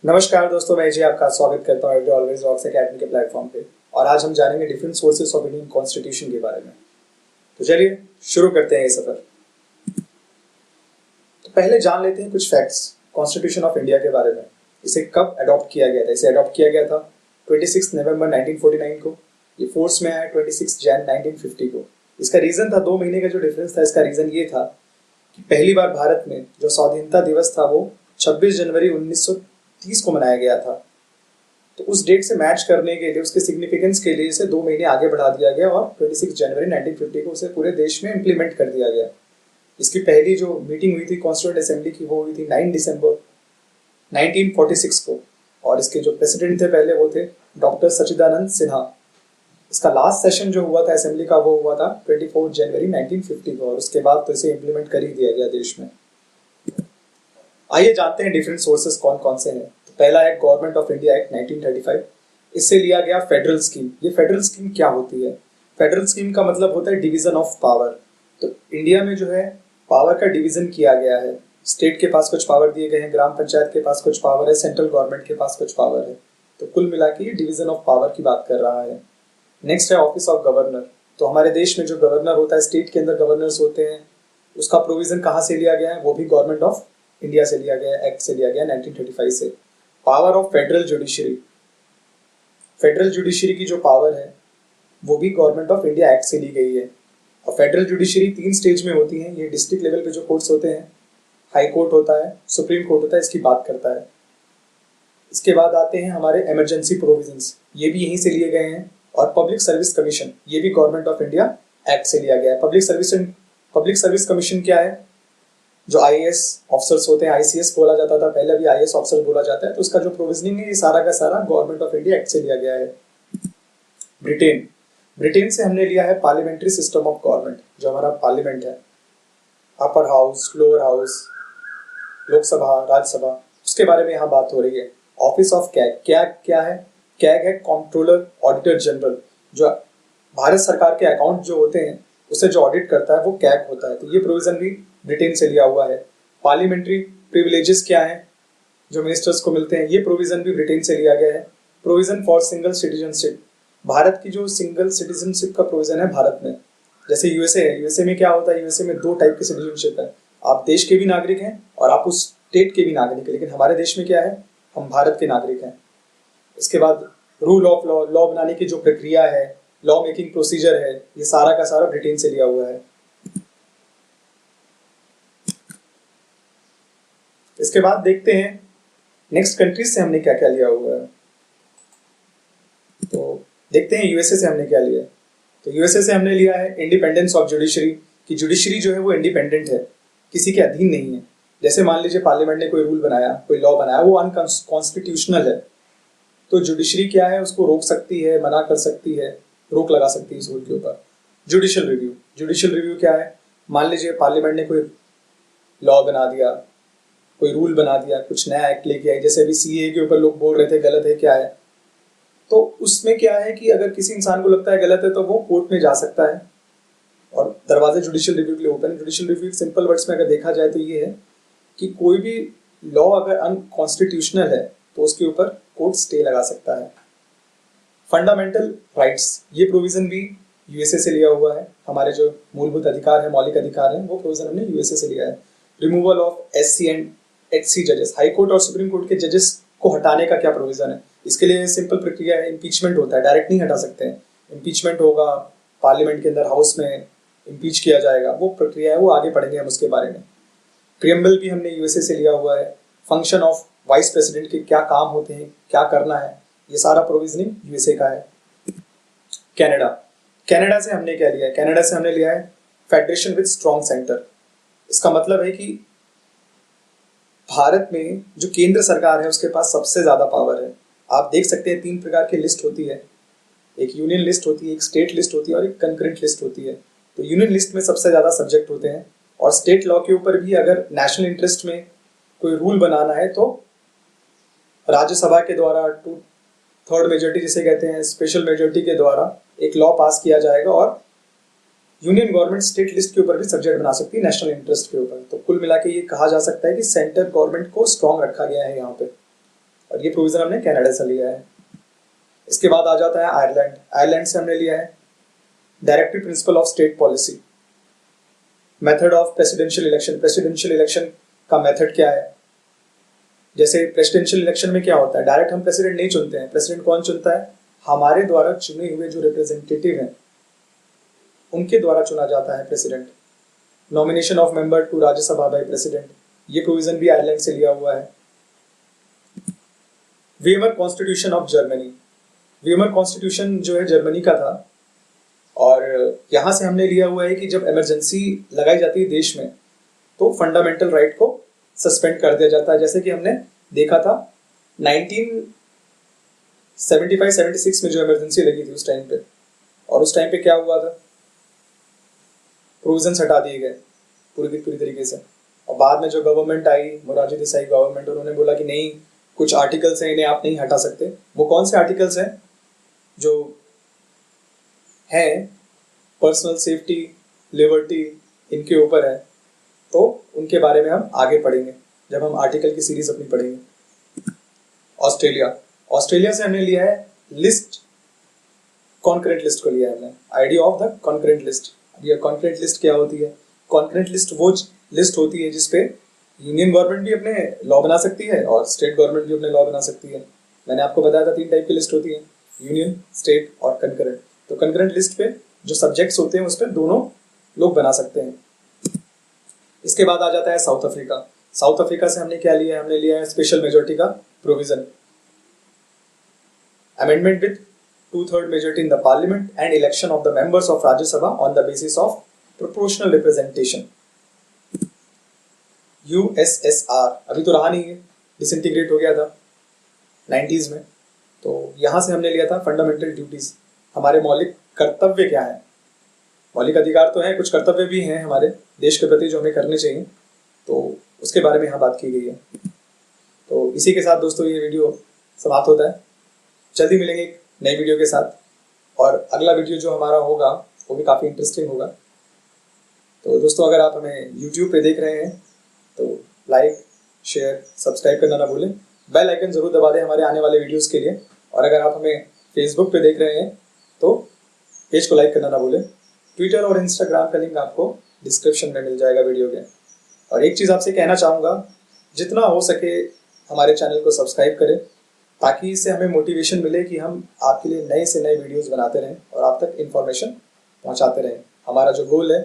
नमस्कार दोस्तों, मैं जी आपका स्वागत करता हूँ ऑलवेज रॉक्स एकेडमी के प्लेटफॉर्म पे। और आज हम जानेंगे different sources of Indian constitution के बारे में। तो चलिए शुरू करते हैं ये सफर। तो पहले जान लेते हैं कुछ फैक्ट्स कॉन्स्टिट्यूशन ऑफ इंडिया के बारे में। इसे कब अडॉप्ट किया गया था? इसे अडॉप्ट किया गया था 26 नवंबर 1949 को। ये फोर्स में आया 26 जैन 1950 को। इसका रीजन था 2 महीने का जो डिफरेंस था। इसका रीजन ये था कि पहली बार भारत में जो स्वाधीनता दिवस था वो 26 जनवरी 1930 को मनाया गया था। तो उस डेट से मैच करने के लिए, उसके सिग्निफिकेंस के लिए इसे 2 महीने आगे बढ़ा दिया गया और 26 जनवरी 1950 को उसे पूरे देश में इम्प्लीमेंट कर दिया गया। इसकी पहली जो मीटिंग हुई थी कॉन्स्टिट्यूएंट असेंबली की, वो हुई थी 9 दिसंबर 1946 को। और इसके जो प्रेसिडेंट थे पहले वो थे डॉक्टर सच्चिदानंद सिन्हा। इसका लास्ट सेशन जो हुआ था असेंबली का वो हुआ था 24 जनवरी 1950 को। और उसके बाद तो इसे इम्प्लीमेंट कर ही दिया गया देश में। आइए जानते हैं डिफरेंट सोर्सेस कौन कौन से हैं। तो पहला है गवर्नमेंट ऑफ इंडिया एक्ट 1935। इससे लिया गया फेडरल स्कीम। ये फेडरल स्कीम क्या होती है? फेडरल स्कीम का मतलब होता है डिवीजन ऑफ पावर। तो इंडिया में जो है पावर का डिवीजन किया गया है। स्टेट के पास कुछ पावर दिए गए हैं, ग्राम पंचायत के पास कुछ पावर है, सेंट्रल गवर्नमेंट के पास कुछ पावर है। तो कुल मिला के ये डिवीजन ऑफ पावर की बात कर रहा है। नेक्स्ट है ऑफिस ऑफ गवर्नर। तो हमारे देश में जो गवर्नर होता है, स्टेट के अंदर गवर्नर्स होते हैं, उसका प्रोविजन कहाँ से लिया गया है? वो भी गवर्नमेंट ऑफ इंडिया से लिया गया, एक्ट से लिया गया 1935 से। Power of federal judiciary. Federal judiciary की जो पावर है वो भी गवर्नमेंट ऑफ इंडिया एक्ट से ली गई है। और फेडरल जुडिशरी 3 स्टेज में होती है। ये डिस्ट्रिक्ट लेवल पे जो कोर्ट्स होते हैं, हाई कोर्ट होता है, सुप्रीम कोर्ट होता है, इसकी बात करता है। इसके बाद आते हैं हमारे इमरजेंसी प्रोविजंस। ये भी यहीं से लिए गए हैं। और पब्लिक सर्विस कमीशन, ये भी गवर्नमेंट ऑफ इंडिया एक्ट से लिया गया है। पब्लिक सर्विस कमीशन क्या है? जो आईएएस ऑफिसर्स होते हैं, आईसीएस बोला जाता था पहले, भी आईएएस ऑफिसर बोला जाता है। तो उसका जो प्रोविजनिंग है ये सारा का सारा गवर्नमेंट ऑफ इंडिया एक्ट से लिया गया है। ब्रिटेन। ब्रिटेन से हमने लिया है पार्लियामेंट्री सिस्टम ऑफ गवर्नमेंट। जो हमारा पार्लियामेंट है, upper house, lower house, Lok Sabha, Rajya Sabha, उसके बारे में यहाँ बात हो रही है। Office of CAG. कैग क्या है? कैग है कंट्रोलर ऑडिटर जनरल। जो भारत सरकार के अकाउंट जो होते हैं उसे जो ऑडिट करता है वो कैग होता है। तो ये प्रोविजन भी ब्रिटेन से लिया हुआ है। पार्लियामेंट्री प्रिविलेजेस क्या है जो मिनिस्टर्स को मिलते हैं? ये प्रोविजन भी ब्रिटेन से लिया गया है। Provision for single citizenship. Bharat की जो सिंगल सिटीजनशिप का प्रोविजन है भारत में, जैसे यूएसए है। यूएसए में क्या होता है? यूएसए में 2 टाइप की सिटीजनशिप है। आप देश के भी नागरिक हैं और आप उस स्टेट के भी नागरिक हैं। लेकिन हमारे देश में क्या है? हम भारत के नागरिक हैं। इसके बाद रूल ऑफ लॉ, लॉ बनाने की जो प्रक्रिया है, लॉ मेकिंग प्रोसीजर है, ये सारा का सारा ब्रिटेन से लिया हुआ है। इसके बाद देखते हैं नेक्स्ट कंट्रीज से हमने क्या क्या लिया हुआ है। तो देखते हैं यूएसए से हमने क्या लिया है। तो यूएसए से हमने लिया है इंडिपेंडेंस ऑफ जुडिशरी। कि जुडिशरी जो है वो इंडिपेंडेंट है, किसी के अधीन नहीं है। जैसे मान लीजिए पार्लियामेंट ने कोई रूल बनाया, कोई लॉ बनाया, वो अनकॉन्स्टिट्यूशनल है, तो जुडिशरी क्या है? उसको रोक सकती है, मना कर सकती है, रोक लगा सकती है इस रूल के ऊपर। Judicial review. जुडिशियल रिव्यू क्या है? मान लीजिए पार्लियामेंट ने कोई लॉ बना दिया, कोई रूल बना दिया, कुछ नया एक्ट लेके आई, जैसे अभी सीए के ऊपर लोग बोल रहे थे गलत है, क्या है। तो उसमें क्या है कि अगर किसी इंसान को लगता है गलत है तो वो कोर्ट में जा सकता है और दरवाजे जुडिशियल रिव्यू के लिए ओपन है। जुडिशियल रिव्यू सिंपल वर्ड्स में अगर देखा जाए तो ये है कि कोई भी लॉ अगर अनकॉन्स्टिट्यूशनल है तो उसके ऊपर कोर्ट स्टे लगा सकता है। फंडामेंटल राइट्स, ये प्रोविजन भी यूएसए से लिया हुआ है। हमारे जो मूलभूत अधिकार है, मौलिक अधिकार है, वो प्रोविजन हमने यूएसए से लिया है। Removal of SC and HC जजेस। हाई कोर्ट और सुप्रीम कोर्ट के जजेस को हटाने का क्या प्रोविजन है? इसके लिए सिंपल प्रक्रिया है, इम्पीचमेंट होता है, डायरेक्ट नहीं हटा सकते हैं। इम्पीचमेंट होगा पार्लियामेंट के अंदर, हाउस में इम्पीच किया जाएगा, वो प्रक्रिया है, वो आगे पढ़ेंगे हम उसके बारे में। प्रियम्बल भी हमने यूएसए से लिया हुआ है। फंक्शन ऑफ वाइस प्रेसिडेंट के क्या काम होते हैं, क्या करना है, ये सारा प्रोविजनिंग यूएसए का है। कनाडा। कनाडा से हमने क्या लिया है? कनाडा से हमने लिया है फेडरेशन विद स्ट्रॉन्ग सेंटर। इसका मतलब है कि भारत में जो केंद्र सरकार है उसके पास सबसे ज्यादा पावर है। आप देख सकते हैं 3 प्रकार की लिस्ट होती है। एक यूनियन लिस्ट होती है, एक स्टेट लिस्ट होती है और एक कंकरेंट लिस्ट होती है। तो यूनियन लिस्ट में सबसे ज्यादा सब्जेक्ट होते हैं। और स्टेट लॉ के ऊपर भी अगर नेशनल इंटरेस्ट में कोई रूल बनाना है तो राज्यसभा के द्वारा 2/3 मेजोरिटी जिसे कहते हैं, स्पेशल मेजोरिटी के द्वारा एक लॉ पास किया जाएगा और यूनियन गवर्नमेंट स्टेट लिस्ट के ऊपर भी सब्जेक्ट बना सकती है नेशनल इंटरेस्ट के ऊपर। तो कुल मिला के ये कहा जा सकता है कि सेंटर गवर्नमेंट को स्ट्रॉन्ग रखा गया है यहाँ पे। और ये प्रोविज़न हमने कनाडा से लिया है। इसके बाद आ जाता है आयरलैंड। आयरलैंड से हमने लिया है directive principle of state policy. Method of presidential election. Presidential election का मेथड क्या है? जैसे प्रेसिडेंशियल इलेक्शन में क्या होता है, डायरेक्ट हम प्रेसिडेंट नहीं चुनते हैं। प्रेसिडेंट कौन चुनता है? हमारे द्वारा चुने हुए जो रिप्रेजेंटेटिव हैं उनके द्वारा चुना जाता है president. Nomination of member to Rajya Sabha by president, ये प्रोविजन भी आयरलैंड से लिया हुआ है। Weimar constitution of Germany. Weimar constitution जो है जर्मनी का था, और यहाँ से हमने लिया हुआ है कि जब इमरजेंसी लगाई जाती है देश में तो फंडामेंटल राइट को सस्पेंड कर दिया जाता है। जैसे कि हमने देखा था 1975-76 में जो इमरजेंसी लगी थी उस टाइम पे, और उस टाइम पे क्या हुआ था, प्रोविजंस हटा दिए गए पूरी तरीके से। और बाद में जो गवर्नमेंट आई, मोरारजी देसाई गवर्नमेंट, उन्होंने बोला कि नहीं, कुछ आर्टिकल्स हैं इन्हें आप नहीं हटा सकते। वो कौन से आर्टिकल्स हैं? जो हैं पर्सनल सेफ्टी, लिबर्टी, इनके ऊपर है। तो उनके बारे में हम आगे पढ़ेंगे जब हम आर्टिकल की सीरीज अपनी पढ़ेंगे। ऑस्ट्रेलिया। ऑस्ट्रेलिया से हमने लिया है लिस्ट, कॉन्करेंट लिस्ट को लिया है हमने, idea of the concurrent list. अब ये कॉन्करेंट लिस्ट क्या होती है? कॉन्करेंट लिस्ट वो लिस्ट होती है जिसपे यूनियन गवर्नमेंट भी अपने लॉ बना सकती है और स्टेट गवर्नमेंट भी अपने लॉ बना सकती है। मैंने आपको बताया था 3 टाइप की लिस्ट होती है, यूनियन, स्टेट और कंकरेंट। तो कंकरेंट लिस्ट पे जो सब्जेक्ट्स होते हैं उस पर दोनों लोग बना सकते हैं। इसके बाद आ जाता है साउथ अफ्रीका। साउथ अफ्रीका से हमने क्या लिया है? हमने लिया है स्पेशल मेजोरिटी का provision, amendment with 2/3 majority in the parliament and election of the members of Rajya Sabha on the basis of proportional representation. USSR अभी तो रहा नहीं है, डिसइंटीग्रेट हो गया था 90s में। तो यहाँ से हमने लिया था फंडामेंटल ड्यूटीज, हमारे मौलिक कर्तव्य क्या है। मौलिक अधिकार तो हैं, कुछ कर्तव्य भी हैं हमारे देश के प्रति जो हमें करने चाहिए, तो उसके बारे में यहाँ बात की गई है। तो इसी के साथ दोस्तों ये वीडियो समाप्त होता है। जल्दी मिलेंगे एक नई वीडियो के साथ, और अगला वीडियो जो हमारा होगा वो भी काफ़ी इंटरेस्टिंग होगा। तो दोस्तों अगर आप हमें YouTube पे देख रहे हैं तो लाइक, शेयर, सब्सक्राइब करना ना भूलें। बेल आइकन ज़रूर दबा दें हमारे आने वाले वीडियोस के लिए। और अगर आप हमें फेसबुक पे देख रहे हैं तो पेज को लाइक करना ना भूलें। ट्विटर और इंस्टाग्राम का लिंक आपको डिस्क्रिप्शन में मिल जाएगा वीडियो के। और एक चीज़ आपसे कहना चाहूँगा, जितना हो सके हमारे चैनल को सब्सक्राइब करें, ताकि इससे हमें मोटिवेशन मिले कि हम आपके लिए नए से नए वीडियोज़ बनाते रहें और आप तक इन्फॉर्मेशन पहुँचाते रहें। हमारा जो गोल है